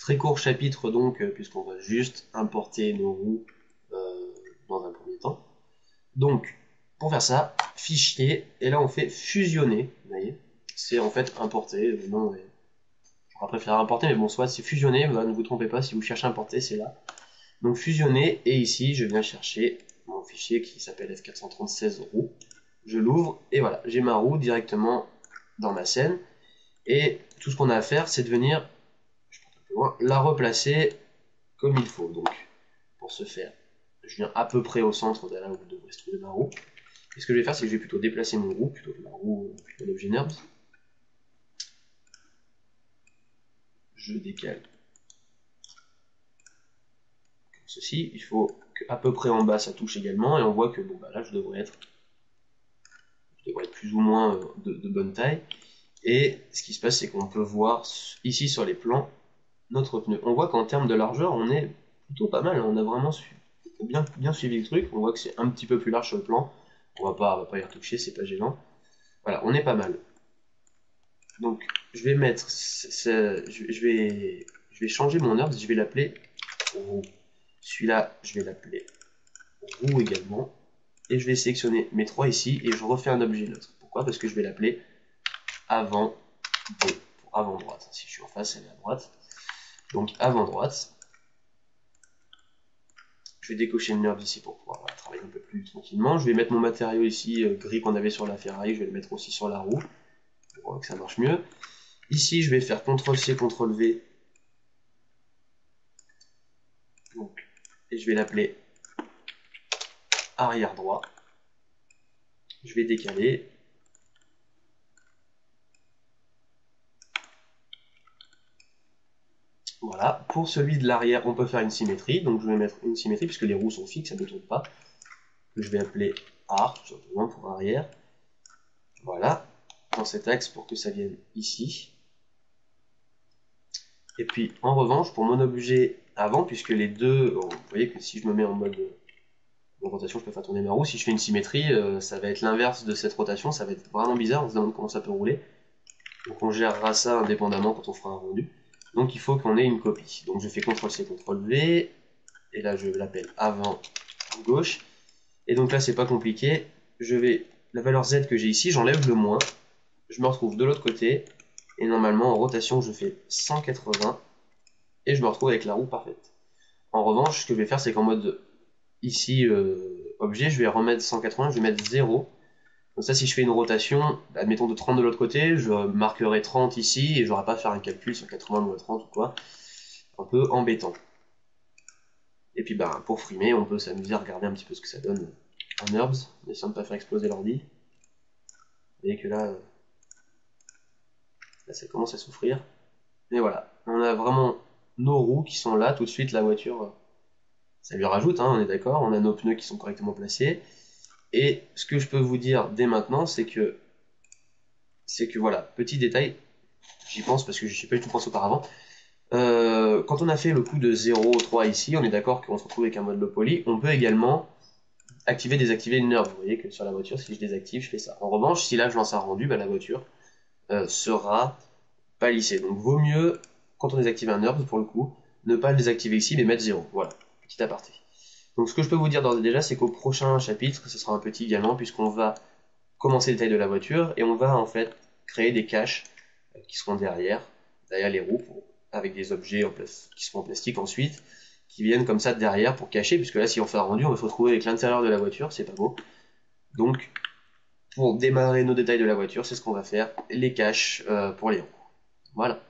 Très court chapitre donc, puisqu'on va juste importer nos roues dans un premier temps. Donc, pour faire ça, fichier, et là on fait fusionner, vous voyez, c'est en fait importer, non, j'aurais préféré importer, mais bon, soit c'est fusionner, bah, ne vous trompez pas, si vous cherchez importer, c'est là. Donc fusionner, et ici je viens chercher mon fichier qui s'appelle F436 roue, je l'ouvre, et voilà, j'ai ma roue directement dans ma scène, et tout ce qu'on a à faire, c'est de venir, je peux un peu loin, la replacer comme il faut. Donc, pour ce faire, je viens à peu près au centre de là où devrait se trouver ma roue. Et ce que je vais faire, c'est que je vais plutôt déplacer mon roue, plutôt que la roue, mon objet NURBS. Je décale comme ceci. Il faut qu'à peu près en bas ça touche également, et on voit que bon, bah là je devrais être plus ou moins de bonne taille. Et ce qui se passe, c'est qu'on peut voir ici sur les plans notre pneu. On voit qu'en termes de largeur, on est plutôt pas mal. On a vraiment bien suivi le truc. On voit que c'est un petit peu plus large sur le plan. On va pas y retoucher, c'est pas gênant. Voilà, on est pas mal. Donc, je vais mettre, je vais changer mon NURBS. Je vais l'appeler roue. Celui-là, je vais l'appeler roue également. Et je vais sélectionner mes trois ici et je refais un objet neutre. Pourquoi? Parce que je vais l'appeler avant D, pour avant droite. Si je suis en face, elle est à droite. Donc avant droite. Je vais décocher le NURBS ici pour pouvoir travailler un peu plus tranquillement. Je vais mettre mon matériau ici, gris qu'on avait sur la ferraille, je vais le mettre aussi sur la roue, pour que ça marche mieux. Ici, je vais faire CTRL-C, CTRL-V. Donc, et je vais l'appeler arrière droit. Je vais décaler. Voilà. Pour celui de l'arrière, on peut faire une symétrie. Donc je vais mettre une symétrie puisque les roues sont fixes, ça ne tourne pas. Je vais appeler AR, tout simplement pour arrière. Voilà. Dans cet axe pour que ça vienne ici. Et puis en revanche, pour mon objet avant, puisque les deux, vous voyez que si je me mets en mode rotation, je peux faire tourner ma roue. Si je fais une symétrie, ça va être l'inverse de cette rotation, ça va être vraiment bizarre, on se demande comment ça peut rouler. Donc on gérera ça indépendamment quand on fera un rendu. Donc il faut qu'on ait une copie. Donc je fais CTRL-C, CTRL-V, et là je l'appelle avant gauche. Et donc là c'est pas compliqué, la valeur Z que j'ai ici, j'enlève le moins, je me retrouve de l'autre côté, et normalement en rotation je fais 180, et je me retrouve avec la roue parfaite. En revanche, ce que je vais faire, c'est qu'en mode ici, objet, je vais remettre 180, je vais mettre 0. Comme ça, si je fais une rotation, admettons de 30 de l'autre côté, je marquerai 30 ici, et j'aurai pas à faire un calcul sur 80 moins 30 ou quoi. Un peu embêtant. Et puis bah, pour frimer, on peut s'amuser à regarder un petit peu ce que ça donne en NURBS, en essayant de ne pas faire exploser l'ordi. Vous voyez que là ça commence à souffrir. Et voilà, on a vraiment nos roues qui sont là, tout de suite la voiture, ça lui rajoute, hein, on est d'accord, on a nos pneus qui sont correctement placés. Et ce que je peux vous dire dès maintenant, c'est que voilà, petit détail, j'y pense parce que je n'y ai pas du tout pensé auparavant. Quand on a fait le coup de 0,3 ici, on est d'accord qu'on se retrouve avec un mode low poly. On peut également activer, désactiver le NURBS. Vous voyez que sur la voiture, si je désactive, je fais ça. En revanche, si là je lance un rendu, bah, la voiture sera pas lissée. Donc vaut mieux, quand on désactive un NURBS, pour le coup, ne pas le désactiver ici, mais mettre 0. Voilà, petit aparté. Donc ce que je peux vous dire d'ores et déjà, c'est qu'au prochain chapitre, ce sera un petit également, puisqu'on va commencer le détail de la voiture, et on va en fait créer des caches qui seront derrière les roues, avec des objets qui seront en plastique ensuite, qui viennent comme ça derrière pour cacher, puisque là si on fait un rendu, on va se retrouver avec l'intérieur de la voiture, c'est pas beau. Donc pour démarrer nos détails de la voiture, c'est ce qu'on va faire, les caches pour les roues. Voilà.